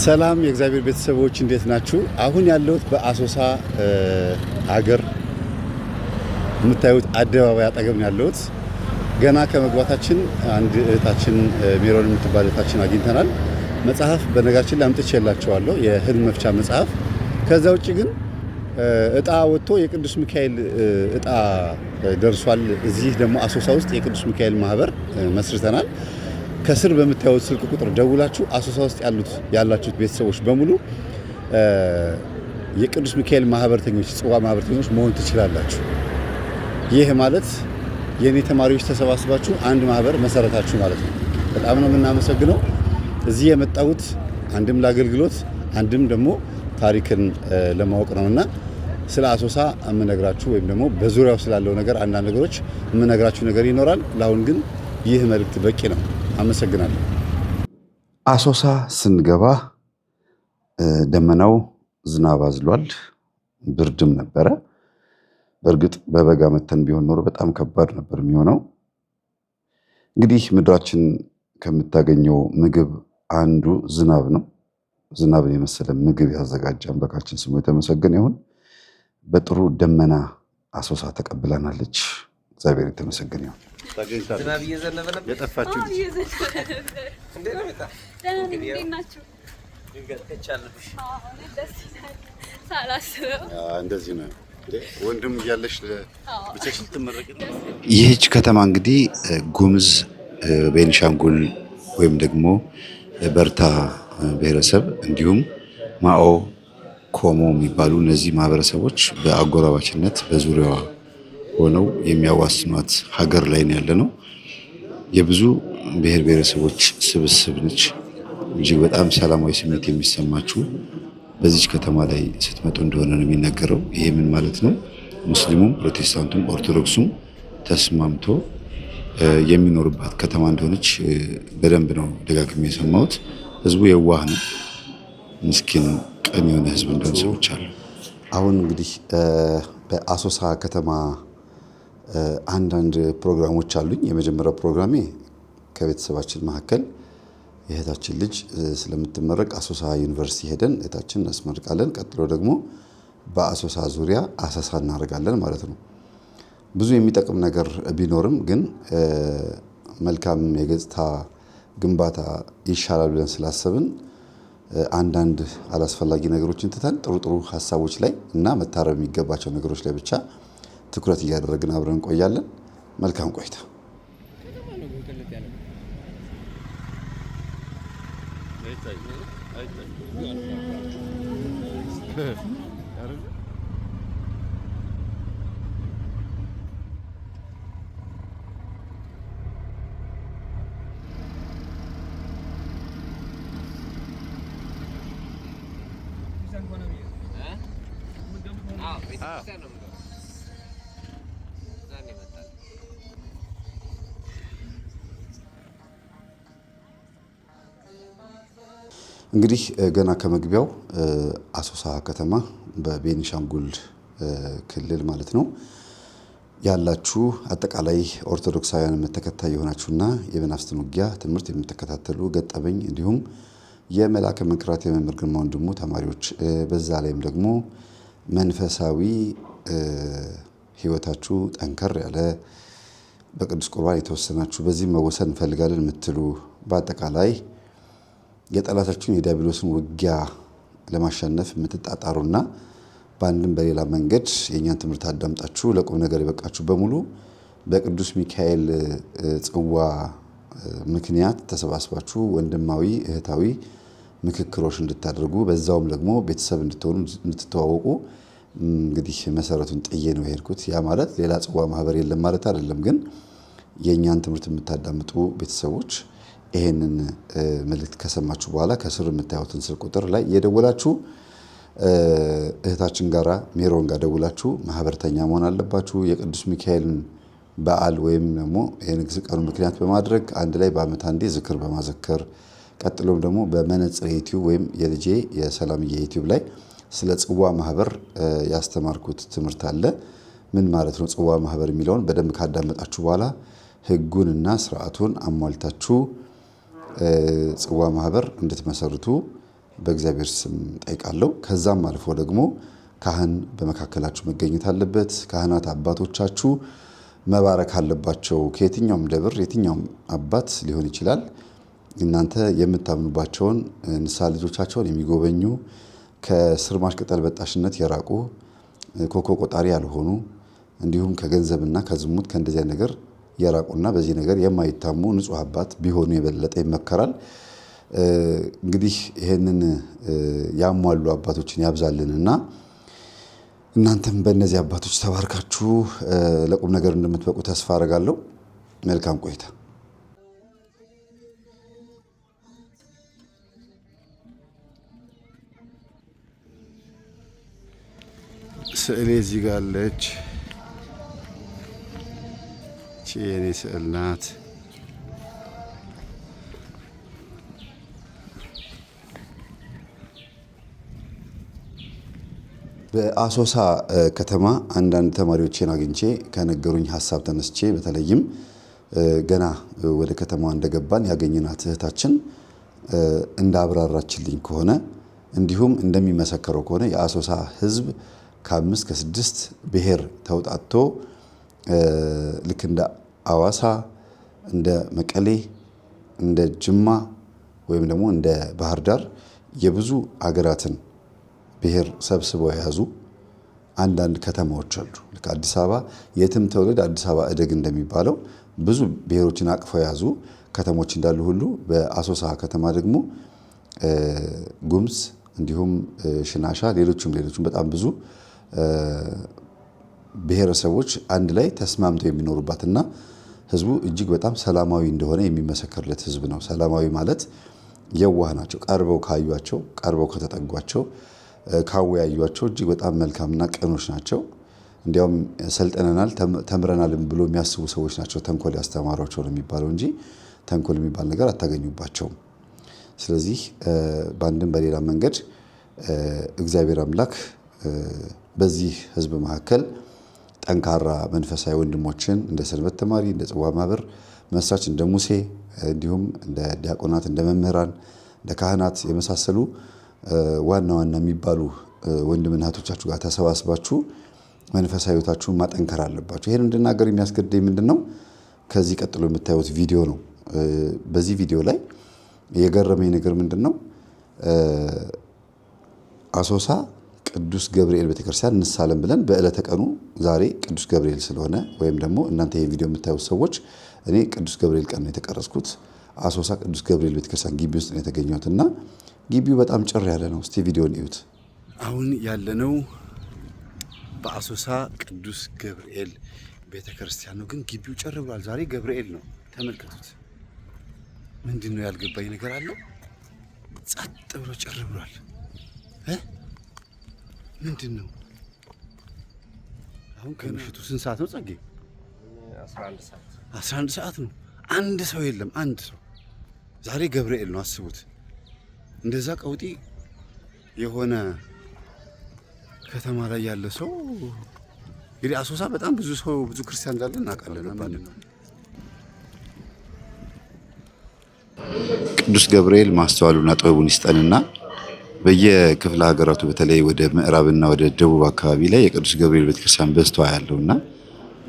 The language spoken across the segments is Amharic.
ሰላም የእግዚአብሔር ቤተሰቦች እንዴት ናችሁ? አሁን ያለሁት በአሶሳ ሀገር የምታዩት አደባባይ አጠገብ ነው ያለሁት። ገና ከመግባታችን አንድ እህታችን ሜሮን የምትባል እህታችን አግኝተናል። መጽሐፍ በነገራችን ላይ አምጥቼላችኋለሁ፣ የህልም መፍቻ መጽሐፍ። ከዛ ውጭ ግን እጣ ወጥቶ የቅዱስ ሚካኤል እጣ ደርሷል። እዚህ ደግሞ አሶሳ ውስጥ የቅዱስ ሚካኤል ማህበር መስርተናል። ከስር በምታዩት ስልክ ቁጥር ደውላችሁ አሶሳ ውስጥ ያላችሁት ቤተሰቦች በሙሉ የቅዱስ ሚካኤል ማህበርተኞች፣ ጽዋ ማህበርተኞች መሆን ትችላላችሁ። ይህ ማለት የኔ ተማሪዎች ተሰባስባችሁ አንድ ማህበር መሰረታችሁ ማለት ነው። በጣም ነው የምናመሰግነው። እዚህ የመጣሁት አንድም ለአገልግሎት አንድም ደግሞ ታሪክን ለማወቅ ነውና ስለ አሶሳ የምነግራችሁ ወይም ደግሞ በዙሪያው ስላለው ነገር አንዳንድ ነገሮች የምነግራችሁ ነገር ይኖራል። ለአሁን ግን ይህ መልእክት በቂ ነው። አመሰግናለሁ። አሶሳ ስንገባ ደመናው ዝናብ አዝሏል፣ ብርድም ነበረ። በእርግጥ በበጋ መተን ቢሆን ኖሮ በጣም ከባድ ነበር የሚሆነው። እንግዲህ ምድራችን ከምታገኘው ምግብ አንዱ ዝናብ ነው። ዝናብን የመሰለ ምግብ ያዘጋጀ አምላካችን ስሙ የተመሰገነ ይሁን። በጥሩ ደመና አሶሳ ተቀብለናለች። እግዚአብሔር የተመሰገነ ይሁን። ዝናብ እየዘነበ ነበር የጠፋችሁ እንደዚህ ነው። ወንድም እያለሽ ብቻሽን ትመረቂ። ይህች ከተማ እንግዲህ ጉምዝ፣ ቤንሻንጉል ወይም ደግሞ በርታ ብሔረሰብ እንዲሁም ማኦ፣ ኮሞ የሚባሉ እነዚህ ማህበረሰቦች በአጎራባችነት በዙሪያዋ ሆነው የሚያዋስኗት ሀገር ላይ ያለ ነው። የብዙ ብሔር ብሔረሰቦች ስብስብ ነች። እጅግ በጣም ሰላማዊ ስሜት የሚሰማችሁ በዚች ከተማ ላይ ስትመጡ እንደሆነ ነው የሚነገረው። ይሄ ምን ማለት ነው? ሙስሊሙም፣ ፕሮቴስታንቱም፣ ኦርቶዶክሱም ተስማምቶ የሚኖርባት ከተማ እንደሆነች በደንብ ነው ደጋግሜ የሰማሁት። ህዝቡ የዋህ ነው፣ ምስኪን ቀን የሆነ ህዝብ እንደሆነ ሰዎች አሉ። አሁን እንግዲህ በአሶሳ ከተማ አንዳንድ ፕሮግራሞች አሉኝ። የመጀመሪያው ፕሮግራሜ ከቤተሰባችን መካከል የእህታችን ልጅ ስለምትመረቅ አሶሳ ዩኒቨርሲቲ ሄደን እህታችን እናስመርቃለን። ቀጥሎ ደግሞ በአሶሳ ዙሪያ አሰሳ እናደርጋለን ማለት ነው። ብዙ የሚጠቅም ነገር ቢኖርም ግን መልካም የገጽታ ግንባታ ይሻላል ብለን ስላሰብን አንዳንድ አላስፈላጊ ነገሮችን ትተን ጥሩ ጥሩ ሀሳቦች ላይ እና መታረም የሚገባቸው ነገሮች ላይ ብቻ ትኩረት እያደረግን አብረን እንቆያለን። መልካም ቆይታ። እንግዲህ ገና ከመግቢያው አሶሳ ከተማ በቤኒሻንጉል ክልል ማለት ነው ያላችሁ አጠቃላይ ኦርቶዶክሳውያን ተከታይ የሆናችሁና የመናፍስትን ውጊያ ትምህርት የምትከታተሉ ገጠመኝ እንዲሁም የመላከ መንክራት የመምህር ግርማ ወንድሙ ተማሪዎች በዛ ላይም ደግሞ መንፈሳዊ ህይወታችሁ ጠንከር ያለ በቅዱስ ቁርባን የተወሰናችሁ በዚህ መወሰን እንፈልጋለን የምትሉ በአጠቃላይ የጠላታችሁን የዲያብሎስን ውጊያ ለማሸነፍ የምትጣጣሩና በአንድም በሌላ መንገድ የእኛን ትምህርት አዳምጣችሁ ለቁም ነገር የበቃችሁ በሙሉ በቅዱስ ሚካኤል ጽዋ ምክንያት ተሰባስባችሁ ወንድማዊ እህታዊ ምክክሮች እንድታደርጉ በዛውም ደግሞ ቤተሰብ እንድትሆኑ እንድትተዋወቁ እንግዲህ መሰረቱን ጥዬ ነው የሄድኩት። ያ ማለት ሌላ ጽዋ ማህበር የለም ማለት አይደለም። ግን የእኛን ትምህርት የምታዳምጡ ቤተሰቦች ይሄንን መልእክት ከሰማችሁ በኋላ ከስር የምታዩትን ስልክ ቁጥር ላይ የደወላችሁ እህታችን ጋራ ሜሮን ጋር ደውላችሁ ማህበርተኛ መሆን አለባችሁ። የቅዱስ ሚካኤልን በዓል ወይም ደግሞ የንግስ ቀኑ ምክንያት በማድረግ አንድ ላይ በአመት አንዴ ዝክር በማዘከር ቀጥሎም ደግሞ በመነጽር ዩቲዩብ ወይም የልጄ የሰላምዬ ዩቲዩብ ላይ ስለ ጽዋ ማህበር ያስተማርኩት ትምህርት አለ። ምን ማለት ነው ጽዋ ማህበር የሚለውን በደንብ ካዳመጣችሁ በኋላ ህጉንና ስርዓቱን አሟልታችሁ ጽዋ ማህበር እንድትመሰርቱ በእግዚአብሔር ስም ጠይቃለሁ። ከዛም አልፎ ደግሞ ካህን በመካከላችሁ መገኘት አለበት። ካህናት አባቶቻችሁ መባረክ አለባቸው። ከየትኛውም ደብር የትኛውም አባት ሊሆን ይችላል። እናንተ የምታምኑባቸውን ንስሐ ልጆቻቸውን የሚጎበኙ ከስርማሽ ቅጠል በጣሽነት የራቁ ኮከብ ቆጣሪ ያልሆኑ እንዲሁም ከገንዘብና ከዝሙት ከእንደዚያ ነገር የራቁና በዚህ ነገር የማይታሙ ንጹሕ አባት ቢሆኑ የበለጠ ይመከራል። እንግዲህ ይሄንን ያሟሉ አባቶችን ያብዛልንና እናንተም በእነዚህ አባቶች ተባርካችሁ ለቁም ነገር እንደምትበቁ ተስፋ አደርጋለሁ። መልካም ቆይታ። ስዕሌ እዚህ ጋር አለች። የኔ ስዕል ናት። በአሶሳ ከተማ አንዳንድ ተማሪዎችን አግኝቼ ከነገሩኝ ሀሳብ ተነስቼ በተለይም ገና ወደ ከተማዋ እንደገባን ያገኘናት እህታችን እንዳብራራችልኝ ከሆነ እንዲሁም እንደሚመሰከረው ከሆነ የአሶሳ ሕዝብ ከ5 ከ6 ብሔር ተውጣጥቶ ልክ እንደ አዋሳ፣ እንደ መቀሌ፣ እንደ ጅማ ወይም ደግሞ እንደ ባህር ዳር የብዙ አገራትን ብሔር ሰብስበው የያዙ አንዳንድ ከተማዎች አሉ። ልክ አዲስ አበባ የትም ተወለድ አዲስ አበባ እደግ እንደሚባለው ብዙ ብሔሮችን አቅፈው የያዙ ከተሞች እንዳሉ ሁሉ በአሶሳ ከተማ ደግሞ ጉምዝ እንዲሁም ሽናሻ ሌሎችም በጣም ብዙ ብሔረሰቦች አንድ ላይ ተስማምተው የሚኖሩባትና ህዝቡ እጅግ በጣም ሰላማዊ እንደሆነ የሚመሰከርለት ህዝብ ነው። ሰላማዊ ማለት የዋህ ናቸው። ቀርበው ካዩቸው፣ ቀርበው ከተጠጓቸው፣ ካወያዩቸው እጅግ በጣም መልካምና ቀኖች ናቸው። እንዲያውም ሰልጠነናል ተምረናል ብሎ የሚያስቡ ሰዎች ናቸው ተንኮል ያስተማሯቸው ነው የሚባለው እንጂ ተንኮል የሚባል ነገር አታገኙባቸውም። ስለዚህ በአንድም በሌላ መንገድ እግዚአብሔር አምላክ በዚህ ህዝብ መካከል ጠንካራ መንፈሳዊ ወንድሞችን እንደ ሰንበት ተማሪ፣ እንደ ጽዋ ማህበር መስራች እንደ ሙሴ እንዲሁም እንደ ዲያቆናት፣ እንደ መምህራን፣ እንደ ካህናት የመሳሰሉ ዋና ዋና የሚባሉ ወንድምና እህቶቻችሁ ጋር ተሰባስባችሁ መንፈሳዊ ህይወታችሁን ማጠንከር አለባችሁ። ይሄን እንድናገር የሚያስገድደኝ ምንድነው? ከዚህ ቀጥሎ የምታዩት ቪዲዮ ነው። በዚህ ቪዲዮ ላይ የገረመኝ ነገር ምንድነው? አሶሳ ቅዱስ ገብርኤል ቤተክርስቲያን እንሳለም ብለን በዕለተ ቀኑ ዛሬ ቅዱስ ገብርኤል ስለሆነ ወይም ደግሞ እናንተ ይሄ ቪዲዮ የምታዩት ሰዎች እኔ ቅዱስ ገብርኤል ቀን ነው የተቀረጽኩት። አሶሳ ቅዱስ ገብርኤል ቤተክርስቲያን ግቢ ውስጥ ነው የተገኘሁት እና ግቢው በጣም ጭር ያለ ነው። እስቲ ቪዲዮን እዩት። አሁን ያለነው በአሶሳ ቅዱስ ገብርኤል ቤተክርስቲያን ነው፣ ግን ግቢው ጭር ብሏል። ዛሬ ገብርኤል ነው። ተመልከቱት። ምንድን ነው ያልገባኝ ነገር አለ? ጸጥ ብሎ ጭር ብሏል። ምንድን ነው? አሁን ከምሽቱ ስንት ሰዓት ነው ጸጌ? 11 ሰዓት ነው። አንድ ሰው የለም። አንድ ሰው ዛሬ ገብርኤል ነው። አስቡት። እንደዛ ቀውጢ የሆነ ከተማ ላይ ያለ ሰው እንግዲህ አሶሳ በጣም ብዙ ሰው ብዙ ክርስቲያን እንዳለ እናውቃለን። ቅዱስ ገብርኤል ማስተዋሉና ጥበቡን ይስጠንና በየክፍለ ሀገራቱ በተለይ ወደ ምዕራብና ወደ ደቡብ አካባቢ ላይ የቅዱስ ገብርኤል ቤተክርስቲያን በዝቷ ያለውና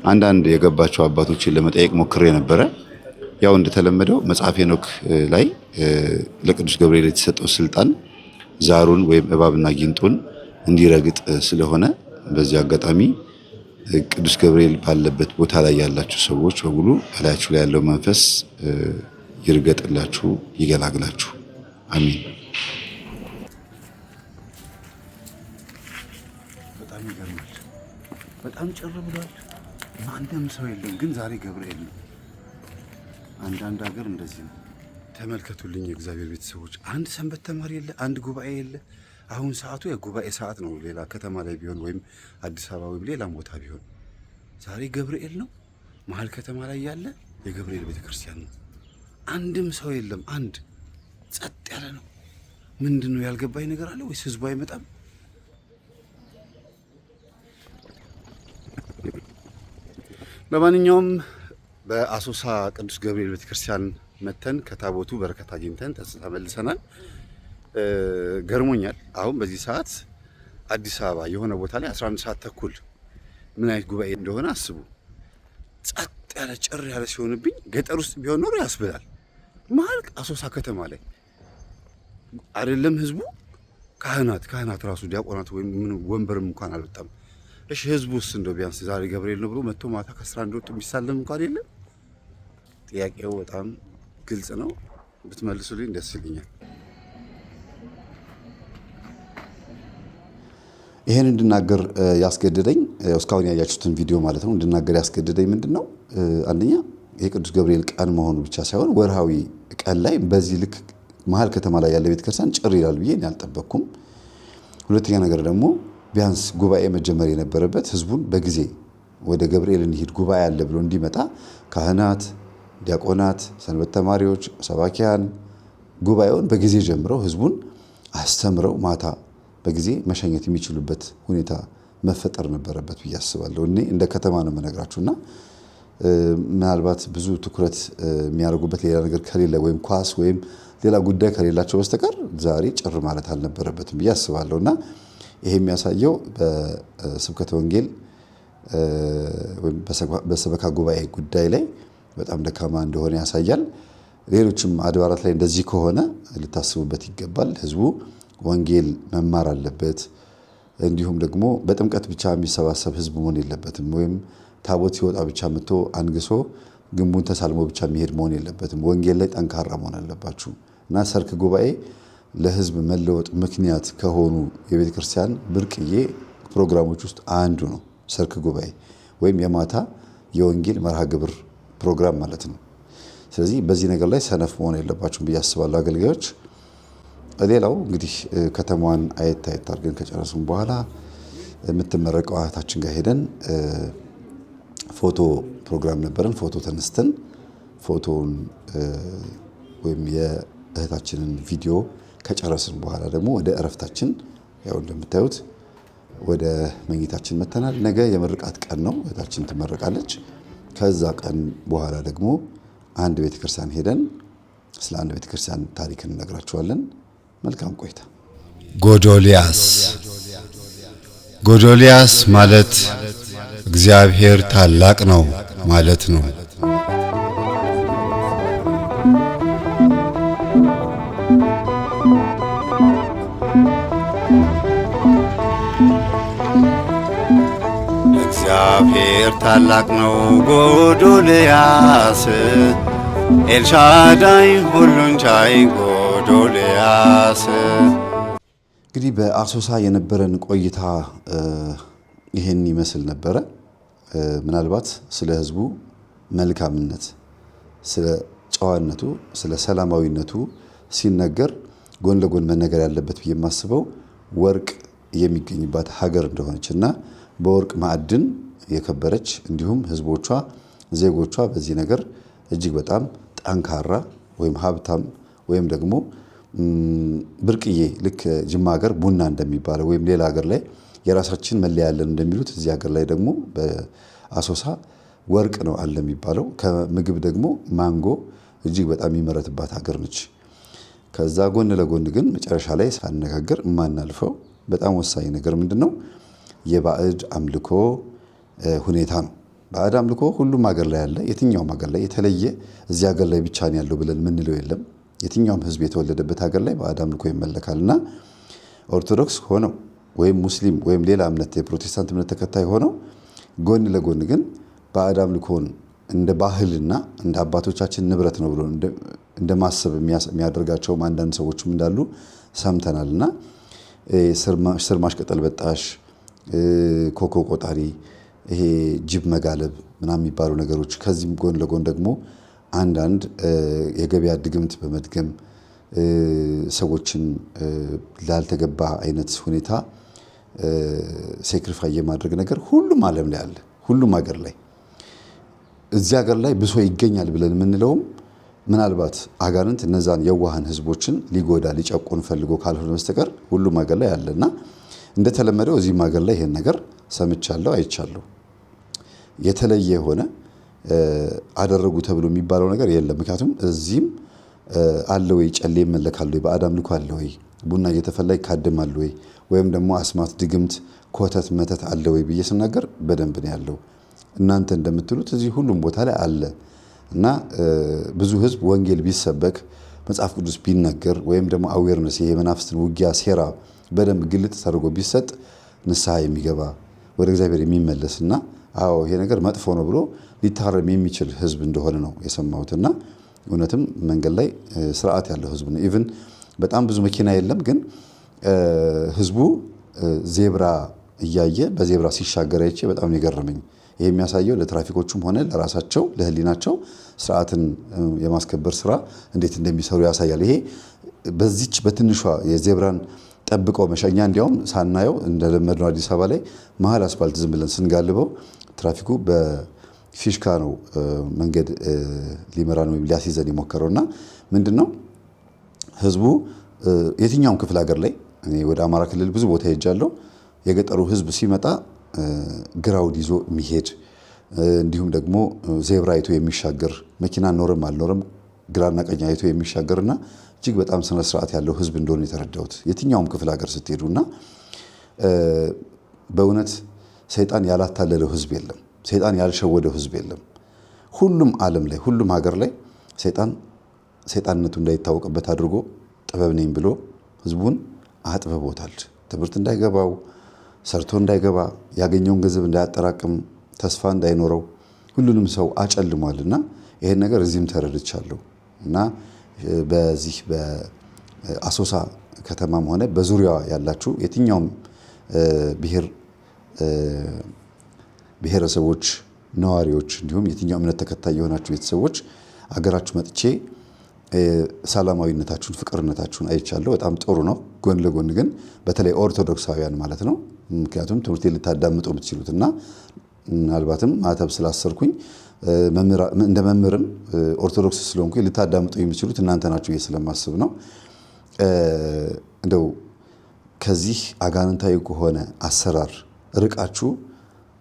አንዳንድ የገባቸው አባቶችን ለመጠየቅ ሞክሬ ነበረ። ያው እንደተለመደው መጽሐፈ ሄኖክ ላይ ለቅዱስ ገብርኤል የተሰጠው ስልጣን ዛሩን ወይም እባብና ጊንጡን እንዲረግጥ ስለሆነ በዚህ አጋጣሚ ቅዱስ ገብርኤል ባለበት ቦታ ላይ ያላችሁ ሰዎች በሙሉ በላያችሁ ላይ ያለው መንፈስ ይርገጥላችሁ፣ ይገላግላችሁ። አሚን። በጣም ይገርማል። በጣም ጭር ብሏል። ማንም ሰው የለም፣ ግን ዛሬ ገብርኤል ነው። አንዳንድ ሀገር እንደዚህ ነው። ተመልከቱልኝ የእግዚአብሔር ቤተሰቦች፣ አንድ ሰንበት ተማሪ የለ፣ አንድ ጉባኤ የለ። አሁን ሰዓቱ የጉባኤ ሰዓት ነው። ሌላ ከተማ ላይ ቢሆን ወይም አዲስ አበባ ወይም ሌላም ቦታ ቢሆን ዛሬ ገብርኤል ነው። መሀል ከተማ ላይ ያለ የገብርኤል ቤተክርስቲያን ነው። አንድም ሰው የለም። አንድ ጸጥ ያለ ነው። ምንድን ነው ያልገባኝ ነገር አለ ወይስ ህዝቡ አይመጣም? ለማንኛውም በአሶሳ ቅዱስ ገብርኤል ቤተክርስቲያን መተን ከታቦቱ በረከት አግኝተን ተመልሰናል። ገርሞኛል። አሁን በዚህ ሰዓት አዲስ አበባ የሆነ ቦታ ላይ 11 ሰዓት ተኩል ምን አይነት ጉባኤ እንደሆነ አስቡ። ጸጥ ያለ ጭር ያለ ሲሆንብኝ ገጠር ውስጥ ቢሆን ኖሮ ያስብላል። መሀል አሶሳ ከተማ ላይ አይደለም ህዝቡ፣ ካህናት ራሱ ዲያቆናት ወይም ምን ወንበርም እንኳን አልወጣም። እሺ ህዝቡስ እንደው ቢያንስ ዛሬ ገብርኤል ነው ብሎ መጥቶ ማታ ከስራ እንደወጡ የሚሳለም እንኳን የለም። ጥያቄው በጣም ግልጽ ነው። ብትመልሱልኝ ደስ ይለኛል። ይሄን እንድናገር ያስገደደኝ እስካሁን ያያችሁትን ቪዲዮ ማለት ነው እንድናገር ያስገደደኝ ምንድነው? አንደኛ የቅዱስ ገብርኤል ቀን መሆኑ ብቻ ሳይሆን ወርሃዊ ቀን ላይ በዚህ ልክ መሀል ከተማ ላይ ያለ ቤተክርስቲያን ጭር ይላል ብዬ አልጠበቅኩም። ሁለተኛ ነገር ደግሞ ቢያንስ ጉባኤ መጀመር የነበረበት ህዝቡን በጊዜ ወደ ገብርኤል እንሂድ ጉባኤ አለ ብሎ እንዲመጣ ካህናት፣ ዲያቆናት፣ ሰንበት ተማሪዎች፣ ሰባኪያን ጉባኤውን በጊዜ ጀምረው ህዝቡን አስተምረው ማታ በጊዜ መሸኘት የሚችሉበት ሁኔታ መፈጠር ነበረበት ብዬ አስባለሁ። እኔ እንደ ከተማ ነው የምነግራችሁና ምናልባት ብዙ ትኩረት የሚያደርጉበት ሌላ ነገር ከሌለ ወይም ኳስ ወይም ሌላ ጉዳይ ከሌላቸው በስተቀር ዛሬ ጭር ማለት አልነበረበትም ብዬ አስባለሁ። እና ይሄ የሚያሳየው በስብከተ ወንጌል ወይም በሰበካ ጉባኤ ጉዳይ ላይ በጣም ደካማ እንደሆነ ያሳያል። ሌሎችም አድባራት ላይ እንደዚህ ከሆነ ልታስቡበት ይገባል። ህዝቡ ወንጌል መማር አለበት። እንዲሁም ደግሞ በጥምቀት ብቻ የሚሰባሰብ ህዝብ መሆን የለበትም። ወይም ታቦት ሲወጣ ብቻ መጥቶ አንግሶ ግንቡን ተሳልሞ ብቻ የሚሄድ መሆን የለበትም። ወንጌል ላይ ጠንካራ መሆን አለባችሁ እና ሰርክ ጉባኤ ለህዝብ መለወጥ ምክንያት ከሆኑ የቤተ ክርስቲያን ብርቅዬ ፕሮግራሞች ውስጥ አንዱ ነው። ሰርክ ጉባኤ ወይም የማታ የወንጌል መርሃ ግብር ፕሮግራም ማለት ነው። ስለዚህ በዚህ ነገር ላይ ሰነፍ መሆን የለባችሁም ብዬ አስባለሁ አገልጋዮች። ሌላው እንግዲህ ከተማዋን አየት አድርገን ከጨረሱም በኋላ የምትመረቀው እህታችን ጋር ሄደን ፎቶ ፕሮግራም ነበረን። ፎቶ ተነስተን ፎቶውን ወይም የእህታችንን ቪዲዮ ከጨረስን በኋላ ደግሞ ወደ እረፍታችን ያው እንደምታዩት ወደ መኝታችን መተናል። ነገ የምርቃት ቀን ነው። እህታችን ትመረቃለች። ከዛ ቀን በኋላ ደግሞ አንድ ቤተክርስቲያን ሄደን ስለ አንድ ቤተክርስቲያን ታሪክ እንነግራችኋለን። መልካም ቆይታ። ጎዶልያስ ማለት እግዚአብሔር ታላቅ ነው ማለት ነው። እግዚአብሔር ታላቅ ነው ጎዶልያስ፣ ኤልሻዳይ ሁሉን ቻይ ጎዶልያስ። እንግዲህ በአሶሳ የነበረን ቆይታ ይሄን ይመስል ነበረ። ምናልባት ስለ ህዝቡ መልካምነት፣ ስለ ጨዋነቱ፣ ስለ ሰላማዊነቱ ሲነገር ጎን ለጎን መነገር ያለበት ብዬ የማስበው ወርቅ የሚገኝባት ሀገር እንደሆነች እና በወርቅ ማዕድን የከበረች እንዲሁም ህዝቦቿ፣ ዜጎቿ በዚህ ነገር እጅግ በጣም ጠንካራ ወይም ሀብታም ወይም ደግሞ ብርቅዬ ልክ ጅማ ሀገር ቡና እንደሚባለው ወይም ሌላ ሀገር ላይ የራሳችን መለያ ያለን እንደሚሉት እዚህ ሀገር ላይ ደግሞ በአሶሳ ወርቅ ነው አለ የሚባለው። ከምግብ ደግሞ ማንጎ እጅግ በጣም የሚመረትባት ሀገር ነች። ከዛ ጎን ለጎን ግን መጨረሻ ላይ ሳነጋገር የማናልፈው በጣም ወሳኝ ነገር ምንድን ነው? የባዕድ አምልኮ ሁኔታ ነው። ባዕድ አምልኮ ሁሉም ሀገር ላይ ያለ፣ የትኛውም ሀገር ላይ የተለየ እዚህ ሀገር ላይ ብቻ ነው ያለው ብለን ምንለው የለም። የትኛውም ህዝብ የተወለደበት ሀገር ላይ ባዕድ አምልኮ ይመለካል እና ኦርቶዶክስ ሆነው ወይም ሙስሊም ወይም ሌላ እምነት የፕሮቴስታንት እምነት ተከታይ ሆነው ጎን ለጎን ግን ባዕድ አምልኮን እንደ ባህልና እንደ አባቶቻችን ንብረት ነው ብሎ እንደ ማሰብ የሚያደርጋቸውም አንዳንድ ሰዎችም እንዳሉ ሰምተናል እና ስር ማሽቀጠል በጣሽ፣ ኮኮ ቆጣሪ፣ ይሄ ጅብ መጋለብ ምናምን የሚባሉ ነገሮች ከዚህም ጎን ለጎን ደግሞ አንዳንድ የገበያ ድግምት በመድገም ሰዎችን ላልተገባ አይነት ሁኔታ ሴክሪፋይ የማድረግ ነገር ሁሉም ዓለም ላይ አለ። ሁሉም ሀገር ላይ እዚህ ሀገር ላይ ብሶ ይገኛል ብለን የምንለውም ምናልባት አጋንንት እነዛን የዋሃን ህዝቦችን ሊጎዳ ሊጨቁን ፈልጎ ካልሆነ በስተቀር ሁሉም ሀገር ላይ አለና እንደተለመደው እዚህም ሀገር ላይ ይሄን ነገር ሰምቻለሁ፣ አይቻለሁ። የተለየ የሆነ አደረጉ ተብሎ የሚባለው ነገር የለም። ምክንያቱም እዚህም አለ ወይ ጨሌ ይመለካል ወይ በአዳም ልኮ አለ ወይ ቡና እየተፈላ ይካደማል ወይ ወይም ደግሞ አስማት ድግምት ኮተት መተት አለ ወይ ብዬ ስናገር በደንብ ነው ያለው። እናንተ እንደምትሉት እዚህ ሁሉም ቦታ ላይ አለ እና ብዙ ህዝብ ወንጌል ቢሰበክ መጽሐፍ ቅዱስ ቢነገር ወይም ደግሞ አዌርነስ የመናፍስትን ውጊያ ሴራ በደንብ ግልጥ ተደርጎ ቢሰጥ ንስሐ የሚገባ ወደ እግዚአብሔር የሚመለስና አዎ ይሄ ነገር መጥፎ ነው ብሎ ሊታረም የሚችል ህዝብ እንደሆነ ነው የሰማሁትና እውነትም መንገድ ላይ ስርዓት ያለው ህዝብ ነው። ኢቭን በጣም ብዙ መኪና የለም ግን ህዝቡ ዜብራ እያየ በዜብራ ሲሻገር አይቼ በጣም የገረመኝ። ይሄ የሚያሳየው ለትራፊኮቹም ሆነ ለራሳቸው ለህሊናቸው ስርዓትን የማስከበር ስራ እንዴት እንደሚሰሩ ያሳያል። ይሄ በዚች በትንሿ የዜብራን ጠብቀው መሻኛ እንዲያውም ሳናየው እንደለመድነው አዲስ አበባ ላይ መሀል አስፋልት ዝም ብለን ስንጋልበው ትራፊኩ በፊሽካ ነው መንገድ ሊመራን ወይም ሊያስይዘን የሞከረውና ምንድነው ህዝቡ የትኛውም ክፍለ ሀገር ላይ እኔ ወደ አማራ ክልል ብዙ ቦታ ሄጃለሁ። የገጠሩ ህዝብ ሲመጣ ግራውድ ይዞ የሚሄድ እንዲሁም ደግሞ ዜብራ አይቶ የሚሻገር መኪና ኖርም አልኖርም ግራና ቀኝ አይቶ የሚሻገርና እጅግ በጣም ስነ ስርዓት ያለው ህዝብ እንደሆነ የተረዳሁት የትኛውም ክፍለ ሀገር ስትሄዱና በእውነት ሰይጣን ያላታለለው ህዝብ የለም። ሰይጣን ያልሸወደው ህዝብ የለም። ሁሉም ዓለም ላይ ሁሉም ሀገር ላይ ሰይጣንነቱ እንዳይታወቅበት አድርጎ ጥበብ ነኝ ብሎ ህዝቡን አጥበቦታል። ትምህርት እንዳይገባው ሰርቶ እንዳይገባ ያገኘውን ገንዘብ እንዳያጠራቅም ተስፋ እንዳይኖረው ሁሉንም ሰው አጨልሟልና ይሄን ነገር እዚህም ተረድቻለሁ እና በዚህ በአሶሳ ከተማም ሆነ በዙሪያዋ ያላችሁ የትኛውም ብሔረሰቦች ነዋሪዎች እንዲሁም የትኛው እምነት ተከታይ የሆናችሁ ቤተሰቦች አገራችሁ መጥቼ ሰላማዊነታችሁን ፍቅርነታችሁን አይቻለሁ። በጣም ጥሩ ነው። ጎን ለጎን ግን በተለይ ኦርቶዶክሳውያን ማለት ነው ምክንያቱም ትምህርቴን ልታዳምጡ የምትችሉትና ምናልባትም ማተብ ስላሰርኩኝ እንደ መምህርም ኦርቶዶክስ ስለሆንኩኝ ልታዳምጡ የምትችሉት እናንተ ናችሁ ስለማስብ ነው። እንደው ከዚህ አጋንንታዊ ከሆነ አሰራር ርቃችሁ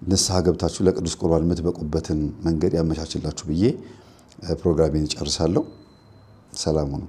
ንስሐ ገብታችሁ ለቅዱስ ቁርባን የምትበቁበትን መንገድ ያመቻችላችሁ ብዬ ፕሮግራሜን እጨርሳለሁ። ሰላም ሁኑ።